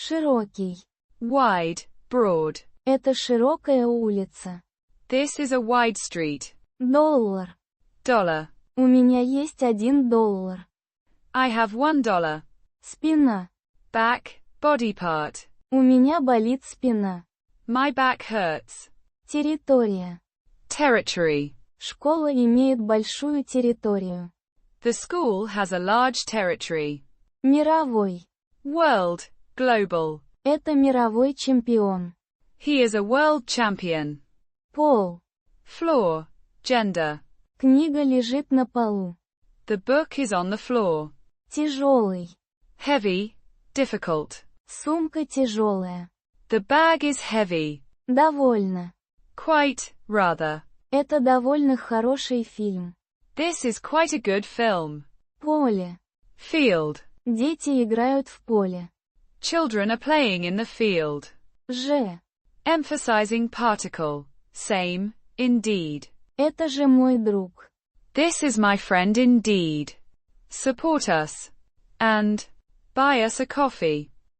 Широкий. Wide, broad. Это широкая улица. This is a wide street. Доллар. Dollar. У меня есть $1. I have $1. Спина. Back, body part. У меня болит спина. My back hurts. Территория. Territory. Школа имеет большую территорию. The school has a large territory. Мировой. World, global. Это мировой чемпион. He is a world champion. Пол. Floor, gender. Книга лежит на полу. The book is on the floor. Тяжелый. Heavy, difficult. Сумка тяжелая. The bag is heavy. Довольно. Quite, rather. Это довольно хороший фильм. This is quite a good film. Поле. Field. Дети играют в поле. Children are playing in the field. Же. Emphasizing particle. Same, indeed. Это же мой друг. This is my friend indeed. Support us. And buy us a coffee.